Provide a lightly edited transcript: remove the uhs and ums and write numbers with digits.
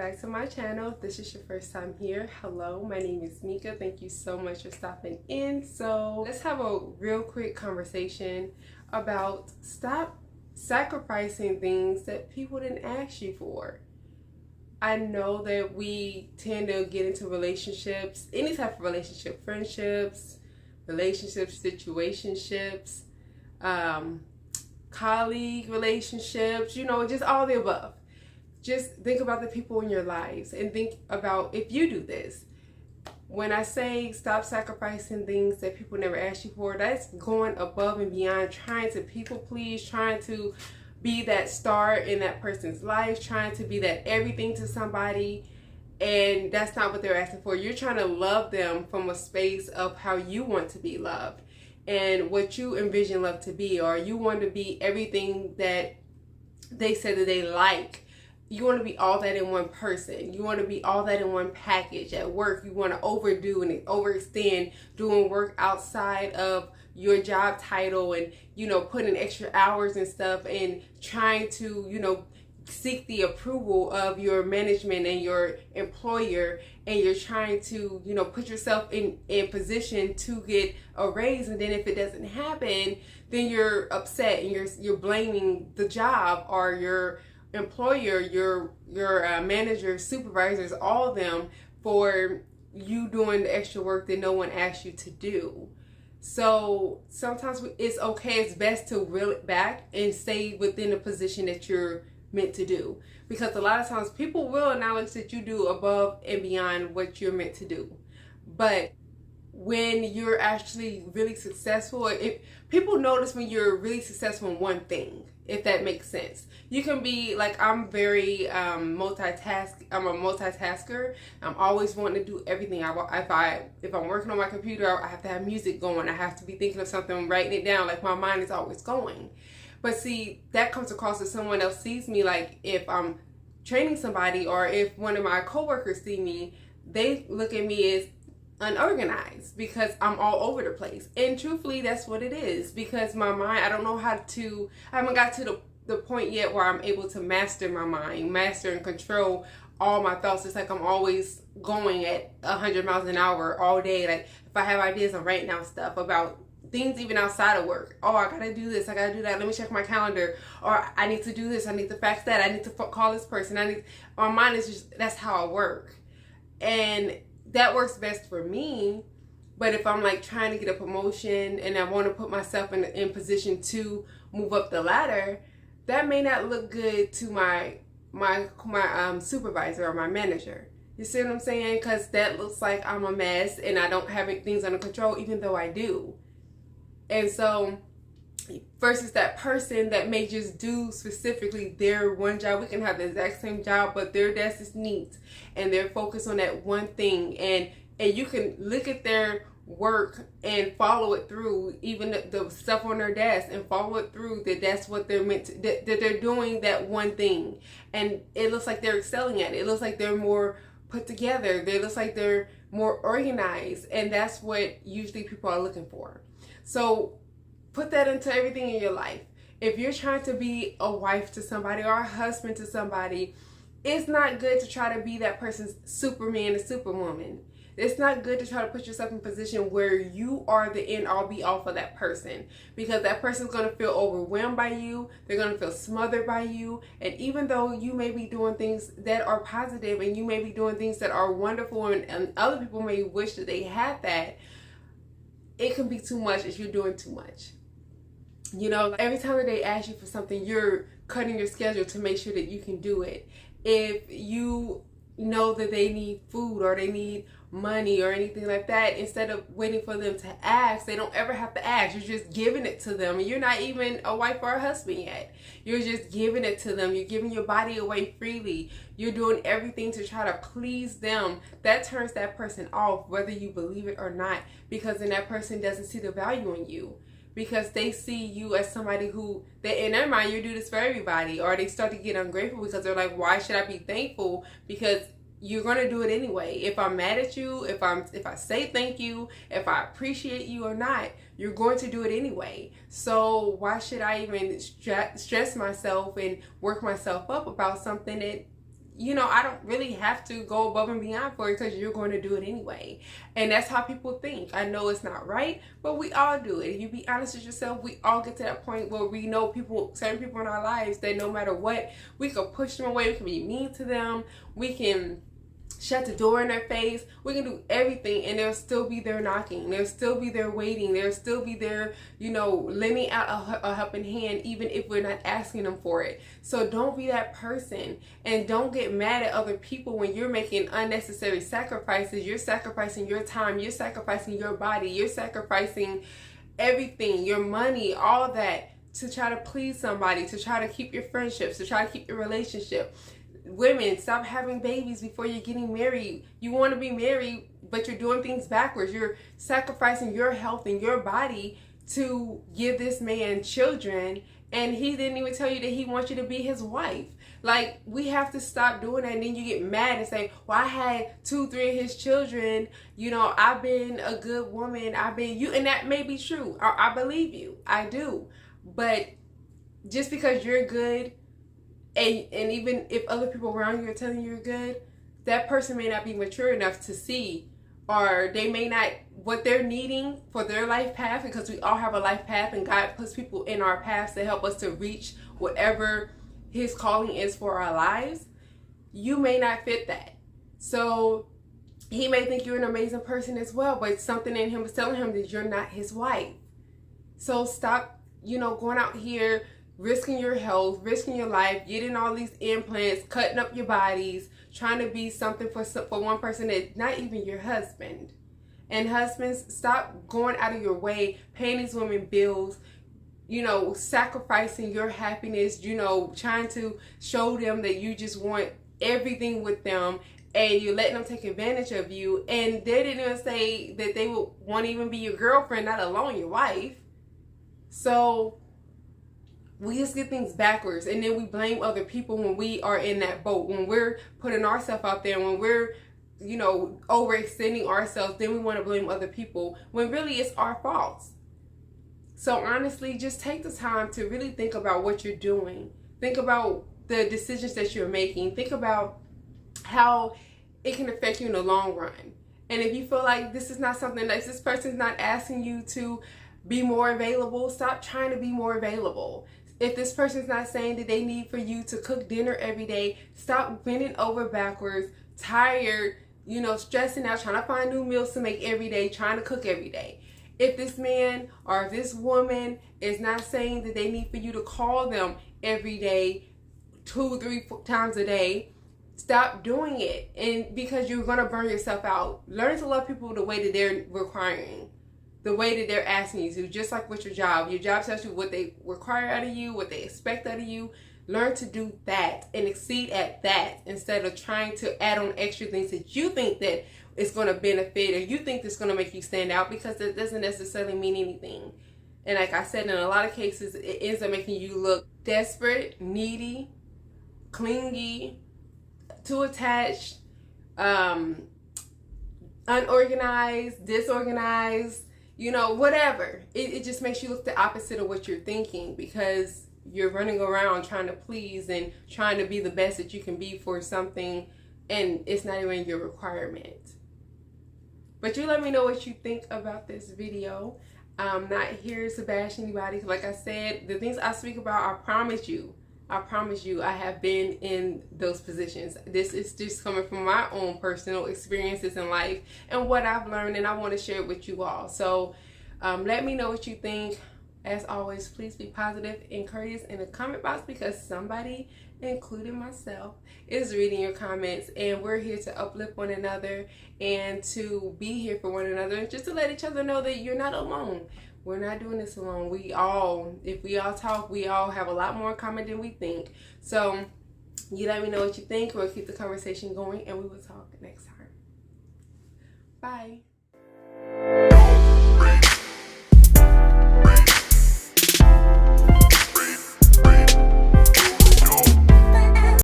back to my channel. If this is your first time here, hello, my name is Mika. Thank you so much for stopping in. So let's have a real quick conversation about stop sacrificing things that people didn't ask you for. I know that we tend to get into relationships, any type of relationship, friendships, relationships, situationships, colleague relationships, just all the above. Just think about the people in your lives and think about if you do this. When I say stop sacrificing things that people never asked you for, that's going above and beyond, trying to people please, trying to be that star in that person's life, trying to be that everything to somebody, and that's not what they're asking for. You're trying to love them from a space of how you want to be loved and what you envision love to be, or you want to be everything that they said that they like. You want to be all that in one person. You want to be all that in one package. At work, you want to overdo and overextend, doing work outside of your job title and, putting extra hours and stuff and trying to, seek the approval of your management and your employer, and you're trying to, put yourself in position to get a raise, and then if it doesn't happen, then you're upset and you're blaming the job or your employer, your manager, supervisors, all of them, for you doing the extra work that no one asked you to do. So sometimes it's okay, it's best to reel it back and stay within the position that you're meant to do, because a lot of times people will acknowledge that you do above and beyond what you're meant to do. But when you're actually really successful, if people notice when you're really successful in one thing, if that makes sense. You can be like, I'm very I'm a multitasker. I'm always wanting to do everything. If I'm working on my computer, I have to have music going. I have to be thinking of something, writing it down. Like, my mind is always going. But see, that comes across as someone else sees me. Like, if I'm training somebody or if one of my coworkers see me, they look at me as unorganized because I'm all over the place. And truthfully, that's what it is, because my mind, I haven't got to the point yet where I'm able to master my mind, master and control all my thoughts. It's like I'm always going at 100 miles an hour all day. Like, if I have ideas, I'm writing down stuff about things even outside of work. Oh, I gotta do this, I gotta do that, let me check my calendar, or I need to do this, I need to fax that, I need to call this person, my mind is just, that's how I work. And that works best for me. But if I'm like trying to get a promotion and I want to put myself in position to move up the ladder, that may not look good to my supervisor or my manager. You see what I'm saying? Because that looks like I'm a mess and I don't have things under control, even though I do. And so versus that person that may just do specifically their one job. We can have the exact same job, but their desk is neat and they're focused on that one thing, and you can look at their work and follow it through, even the stuff on their desk, and follow it through, that's what they're meant to, that they're doing that one thing, and it looks like they're excelling at it. It looks like they're more put together. It looks like they're more organized, and that's what usually people are looking for. So put that into everything in your life. If you're trying to be a wife to somebody or a husband to somebody, it's not good to try to be that person's Superman and Superwoman. It's not good to try to put yourself in a position where you are the end all be all for that person, because that person's going to feel overwhelmed by you. They're going to feel smothered by you. And even though you may be doing things that are positive and you may be doing things that are wonderful, and other people may wish that they had that, it can be too much if you're doing too much. Every time that they ask you for something, you're cutting your schedule to make sure that you can do it. If you know that they need food or they need money or anything like that, instead of waiting for them to ask, they don't ever have to ask. You're just giving it to them, and you're not even a wife or a husband yet. You're just giving it to them. You're giving your body away freely. You're doing everything to try to please them. That turns that person off, whether you believe it or not, because then that person doesn't see the value in you, because they see you as somebody who, in their mind, you do this for everybody, or they start to get ungrateful because they're like, why should I be thankful? Because you're going to do it anyway. If I'm mad at you, if I say thank you, if I appreciate you or not, you're going to do it anyway. So why should I even stress myself and work myself up about something that you know, I don't really have to go above and beyond for it because you're going to do it anyway. And that's how people think. I know it's not right, but we all do it. If you be honest with yourself, we all get to that point where we know people, certain people in our lives, that no matter what, we can push them away, we can be mean to them, we can shut the door in their face, we can do everything, and they'll still be there knocking, they'll still be there waiting, they'll still be there, you know, lending out a helping hand even if we're not asking them for it. So don't be that person, and don't get mad at other people when you're making unnecessary sacrifices. You're sacrificing your time, you're sacrificing your body, you're sacrificing everything, your money, all that, to try to please somebody, to try to keep your friendships, to try to keep your relationship. Women, stop having babies before you're getting married. You want to be married, but you're doing things backwards. You're sacrificing your health and your body to give this man children, and he didn't even tell you that he wants you to be his wife. Like, we have to stop doing that, and then you get mad and say, well, I had 2, 3 of his children, you know, I've been a good woman, I've been you, and that may be true. I believe you, I do. But just because you're good, and even if other people around you are telling you you're good, that person may not be mature enough to see, or they may not, what they're needing for their life path, because we all have a life path, and God puts people in our paths to help us to reach whatever his calling is for our lives. You may not fit that. So he may think you're an amazing person as well, but something in him is telling him that you're not his wife. So stop, you know, going out here risking your health, risking your life, getting all these implants, cutting up your bodies, trying to be something for one person that's not even your husband. And husbands, stop going out of your way, paying these women bills, you know, sacrificing your happiness, you know, trying to show them that you just want everything with them, and you're letting them take advantage of you. And they didn't even say that they would want to even be your girlfriend, not alone your wife. So we just get things backwards, and then we blame other people when we are in that boat. When we're putting ourselves out there, when we're, you know, overextending ourselves, then we want to blame other people, when really it's our faults. So honestly, just take the time to really think about what you're doing. Think about the decisions that you're making. Think about how it can affect you in the long run. And if you feel like this is not something that, this person's not asking you to be more available, stop trying to be more available. If this person's not saying that they need for you to cook dinner every day, stop bending over backwards, tired, you know, stressing out, trying to find new meals to make every day, trying to cook every day. If this man or this woman is not saying that they need for you to call them every day, 2, 3 times a day, stop doing it. And because you're going to burn yourself out. Learn to love people the way that they're requiring, the way that they're asking you to, just like with your job. Your job tells you what they require out of you, what they expect out of you. Learn to do that and exceed at that, instead of trying to add on extra things that you think that is going to benefit, or you think that's going to make you stand out, because it doesn't necessarily mean anything. And like I said, in a lot of cases, it ends up making you look desperate, needy, clingy, too attached, unorganized, disorganized, you know, whatever. It just makes you look the opposite of what you're thinking, because you're running around trying to please and trying to be the best that you can be for something, and it's not even your requirement. But you let me know what you think about this video. I'm not here to bash anybody. Like I said, the things I speak about, I promise you, I have been in those positions. This is just coming from my own personal experiences in life and what I've learned, and I want to share it with you all. So let me know what you think. As always, please be positive and courteous in the comment box, because somebody, including myself, is reading your comments, and we're here to uplift one another and to be here for one another, and just to let each other know that you're not alone. We're not doing this alone. We all, if we all talk, we all have a lot more in common than we think. So you let me know what you think. We'll keep the conversation going, and we will talk next time. Bye.